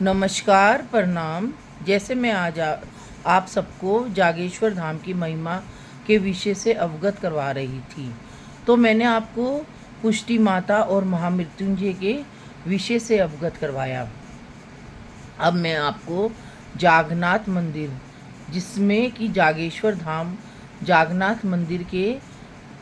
नमस्कार, प्रणाम। जैसे मैं आज आप सबको जागेश्वर धाम की महिमा के विषय से अवगत करवा रही थी, तो मैंने आपको पुष्टि माता और महामृत्युंजय के विषय से अवगत करवाया। अब मैं आपको जागन्नाथ मंदिर, जिसमें कि जागेश्वर धाम जागन्नाथ मंदिर के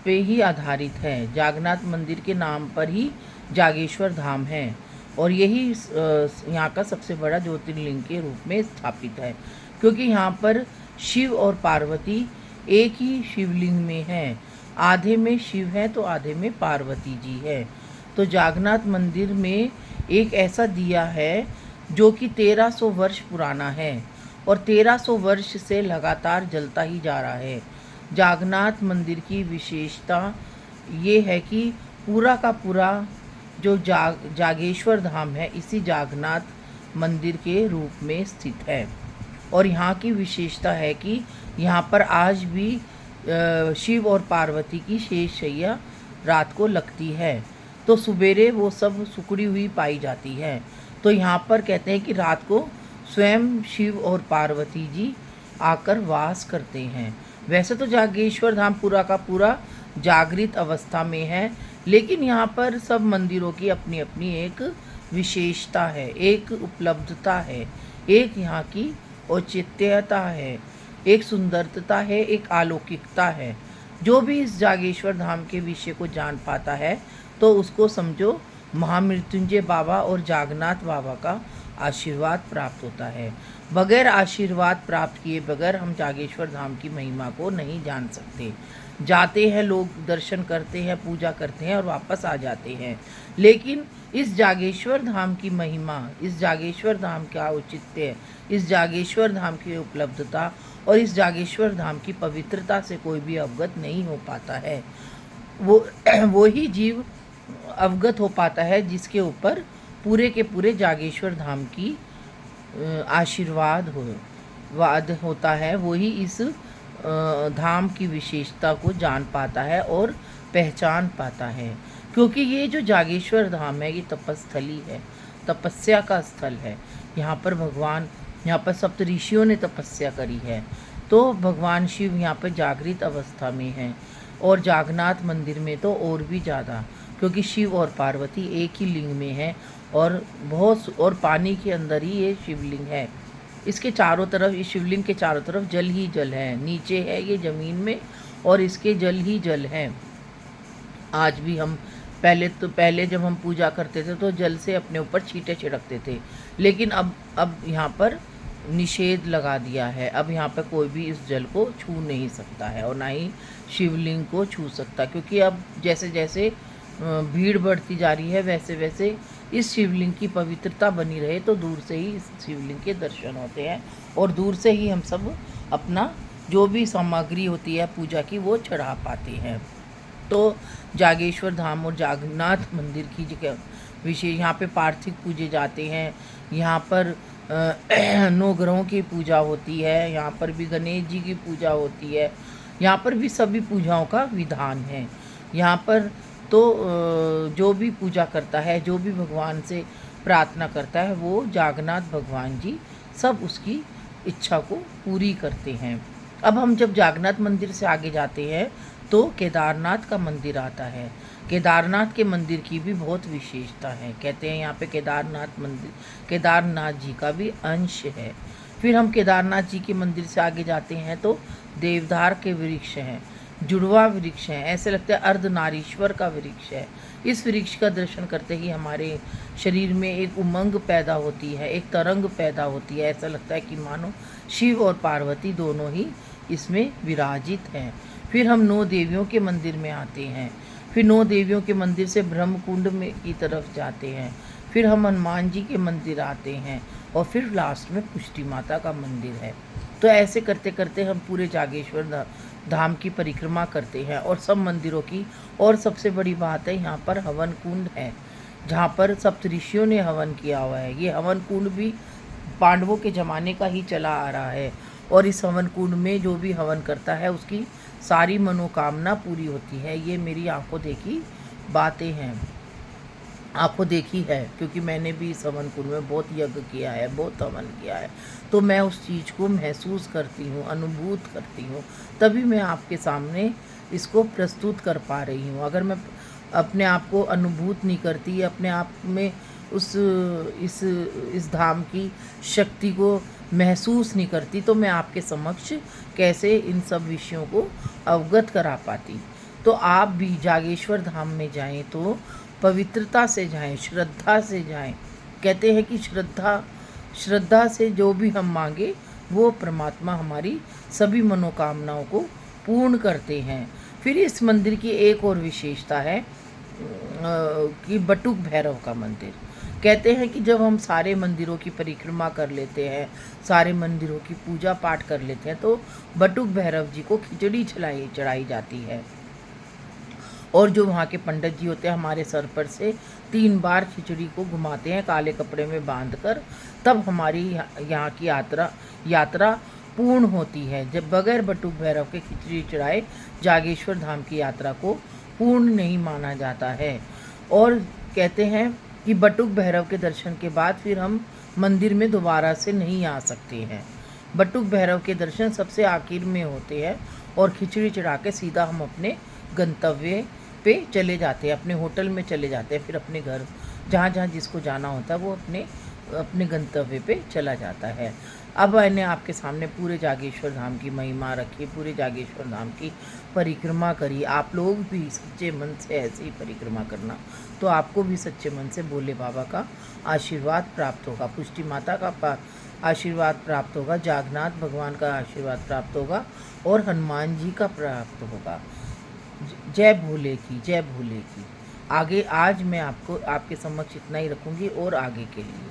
पे ही आधारित है। जागन्नाथ मंदिर के नाम पर ही जागेश्वर धाम है और यही यहाँ का सबसे बड़ा ज्योतिर्लिंग के रूप में स्थापित है, क्योंकि यहाँ पर शिव और पार्वती एक ही शिवलिंग में हैं। आधे में शिव है तो आधे में पार्वती जी है। तो जागन्नाथ मंदिर में एक ऐसा दिया है जो कि 1300 वर्ष पुराना है और 1300 वर्ष से लगातार जलता ही जा रहा है। जागन्नाथ मंदिर की विशेषता ये है कि पूरा का पूरा जो जागेश्वर धाम है इसी जागन्नाथ मंदिर के रूप में स्थित है। और यहाँ की विशेषता है कि यहाँ पर आज भी शिव और पार्वती की शेष शैया रात को लगती है, तो सवेरे वो सब सुखड़ी हुई पाई जाती है। तो यहाँ पर कहते हैं कि रात को स्वयं शिव और पार्वती जी आकर वास करते हैं। वैसे तो जागेश्वर धाम पूरा का पूरा जागृत अवस्था में है, लेकिन यहाँ पर सब मंदिरों की अपनी अपनी एक विशेषता है, एक उपलब्धता है, एक यहाँ की औचित्यता है, एक सुंदरता है, एक अलौकिकता है। जो भी इस जागेश्वर धाम के विषय को जान पाता है तो उसको समझो महामृत्युंजय बाबा और जागन्नाथ बाबा का आशीर्वाद प्राप्त होता है। बगैर आशीर्वाद प्राप्त किए बगैर हम जागेश्वर धाम की महिमा को नहीं जान सकते। जाते हैं लोग, दर्शन करते हैं, पूजा करते हैं और वापस आ जाते हैं, लेकिन इस जागेश्वर धाम की महिमा, इस जागेश्वर धाम का औचित्य, इस जागेश्वर धाम की उपलब्धता और इस जागेश्वर धाम की पवित्रता से कोई भी अवगत नहीं हो पाता है। वो ही जीव अवगत हो पाता है जिसके ऊपर पूरे के पूरे जागेश्वर धाम की आशीर्वाद वाद होता है। वही इस धाम की विशेषता को जान पाता है और पहचान पाता है, क्योंकि ये जो जागेश्वर धाम है ये तपस्थली है, तपस्या का स्थल है। यहाँ पर सप्त ऋषियों ने तपस्या करी है, तो भगवान शिव यहाँ पर जागृत अवस्था में हैं और जागन्नाथ मंदिर में तो और भी ज़्यादा, क्योंकि शिव और पार्वती एक ही लिंग में हैं और पानी के अंदर ही ये शिवलिंग है। इसके चारों तरफ, इस शिवलिंग के चारों तरफ जल ही जल है, नीचे है ये ज़मीन में और इसके जल ही जल है। आज भी हम पहले जब हम पूजा करते थे तो जल से अपने ऊपर छींटे छिड़कते थे, लेकिन अब यहाँ पर निषेध लगा दिया है। अब यहाँ पर कोई भी इस जल को छू नहीं सकता है और ना ही शिवलिंग को छू सकता, क्योंकि अब जैसे जैसे भीड़ बढ़ती जा रही है वैसे वैसे इस शिवलिंग की पवित्रता बनी रहे तो दूर से ही इस शिवलिंग के दर्शन होते हैं और दूर से ही हम सब अपना जो भी सामग्री होती है पूजा की वो चढ़ा पाते हैं। तो जागेश्वर धाम और जागन्नाथ मंदिर की जगह विशेष, यहाँ पे पार्थिव पूजे जाते हैं, यहाँ पर 9 ग्रहों की पूजा होती है, यहाँ पर भी गणेश जी की पूजा होती है, यहाँ पर भी सभी पूजाओं का विधान है। यहाँ पर तो जो भी पूजा करता है, जो भी भगवान से प्रार्थना करता है, वो जागन्नाथ भगवान जी सब उसकी इच्छा को पूरी करते हैं। अब हम जब जागन्नाथ मंदिर से आगे जाते हैं तो केदारनाथ का मंदिर आता है। केदारनाथ के मंदिर की भी बहुत विशेषता है। कहते हैं यहाँ पे केदारनाथ जी का भी अंश है। फिर हम केदारनाथ जी के मंदिर से आगे जाते हैं तो देवदार के वृक्ष हैं, जुड़वा वृक्ष हैं, ऐसे लगता है अर्धनारीश्वर का वृक्ष है। इस वृक्ष का दर्शन करते ही हमारे शरीर में एक उमंग पैदा होती है, एक तरंग पैदा होती है। ऐसा लगता है कि मानो शिव और पार्वती दोनों ही इसमें विराजित हैं। फिर हम 9 देवियों के मंदिर में आते हैं, फिर 9 देवियों के मंदिर से ब्रह्मकुंड में की तरफ जाते हैं, फिर हम हनुमान जी के मंदिर आते हैं और फिर लास्ट में पुष्टि माता का मंदिर है। तो ऐसे करते करते हम पूरे जागेश्वर धाम की परिक्रमा करते हैं और सब मंदिरों की। और सबसे बड़ी बात है, यहाँ पर हवन कुंड है जहाँ पर सप्तऋषियों ने हवन किया हुआ है। ये हवन कुंड भी पांडवों के ज़माने का ही चला आ रहा है और इस हवन कुंड में जो भी हवन करता है उसकी सारी मनोकामना पूरी होती है। ये मेरी आंखों देखी बातें हैं। आपको देखी है, क्योंकि मैंने भी इस हवन कुंड में बहुत यज्ञ किया है, बहुत हवन किया है, तो मैं उस चीज़ को महसूस करती हूँ, अनुभूत करती हूँ, तभी मैं आपके सामने इसको प्रस्तुत कर पा रही हूँ। अगर मैं अपने आप को अनुभूत नहीं करती, अपने आप में उस इस धाम की शक्ति को महसूस नहीं करती, तो मैं आपके समक्ष कैसे इन सब विषयों को अवगत करा पाती। तो आप भी जागेश्वर धाम में जाएं तो पवित्रता से जाएं, श्रद्धा से जाएं। कहते हैं कि श्रद्धा से जो भी हम मांगे वो परमात्मा हमारी सभी मनोकामनाओं को पूर्ण करते हैं। फिर इस मंदिर की एक और विशेषता है कि बटुक भैरव का मंदिर। कहते हैं कि जब हम सारे मंदिरों की परिक्रमा कर लेते हैं, सारे मंदिरों की पूजा पाठ कर लेते हैं, तो बटुक भैरव जी को खिचड़ी चढ़ाई जाती है। और जो वहाँ के पंडित जी होते हैं, हमारे सर पर से 3 बार खिचड़ी को घुमाते हैं काले कपड़े में बांधकर, तब हमारी यहाँ की यात्रा पूर्ण होती है। जब बगैर बटुक भैरव के खिचड़ी चढ़ाए जागेश्वर धाम की यात्रा को पूर्ण नहीं माना जाता है। और कहते हैं कि बटुक भैरव के दर्शन के बाद फिर हम मंदिर में दोबारा से नहीं आ सकते हैं। बटुक भैरव के दर्शन सबसे आखिर में होते हैं और खिचड़ी चढ़ा के सीधा हम अपने गंतव्य पे चले जाते हैं, अपने होटल में चले जाते हैं, फिर अपने घर जहाँ जहाँ जिसको जाना होता है वो अपने गंतव्य पे चला जाता है। अब मैंने आपके सामने पूरे जागेश्वर धाम की महिमा रखी, पूरे जागेश्वर धाम की परिक्रमा करी। आप लोग भी सच्चे मन से ऐसे ही परिक्रमा करना, तो आपको भी सच्चे मन से भोले बाबा का आशीर्वाद प्राप्त होगा, पुष्टि माता का आशीर्वाद प्राप्त होगा, जागन्नाथ भगवान का आशीर्वाद प्राप्त होगा और हनुमान जी का प्राप्त होगा। जय भोले की, जय भोले की। आगे आज मैं आपको आपके समक्ष इतना ही रखूँगी और आगे के लिए